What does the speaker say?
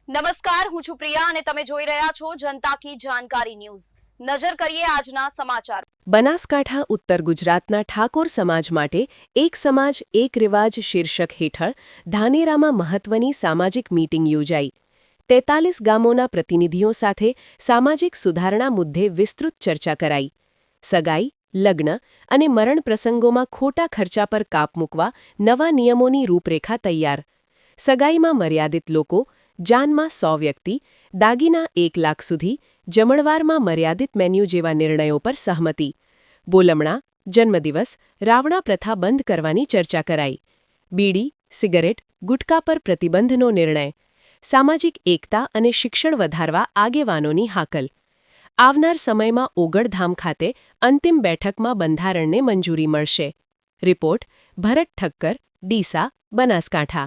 નમસ્કાર, હું છું પ્રિયા અને તમે જોઈ રહ્યા છો જનતા કી જાણકારી ન્યૂઝ। નજર કરીએ આજના સમાચાર। બનાસકાંઠા ઉત્તર ગુજરાતના ઠાકોર સમાજ માટે એક સમાજ એક રિવાજ શીર્ષક હેઠળ ધાનેરામાં મહત્વની સામાજિક મીટિંગ યોજાઈ। 43 ગામોના પ્રતિનિધિઓ સાથે સામાજિક સુધારણા મુદ્દે વિસ્તૃત ચર્ચા કરાઈ। સગાઈ, લગ્ન અને મરણ પ્રસંગોમાં ખોટા ખર્ચા પર કાપ મૂકવા નવા નિયમોની રૂપરેખા તૈયાર। સગાઈમાં મર્યાદિત લોકો, જાનમાં 100 વ્યક્તિ, દાગીના 1 લાખ સુધી, જમણવારમાં મર્યાદિત મેન્યુ જેવા નિર્ણયો પર સહમતિ। બોલમણા, જન્મદિવસ, રાવણા પ્રથા બંધ કરવાની ચર્ચા કરાઈ। બીડી, સિગરેટ, ગુટકા પર પ્રતિબંધનો નિર્ણય। સામાજિક એકતા અને શિક્ષણ વધારવા આગેવાનોની હાકલ। આવનાર સમયમાં ઓગળધામ ખાતે અંતિમ બેઠકમાં બંધારણને મંજૂરી મળશે। રિપોર્ટ ભરત ઠક્કર, ડીસા, બનાસકાંઠા।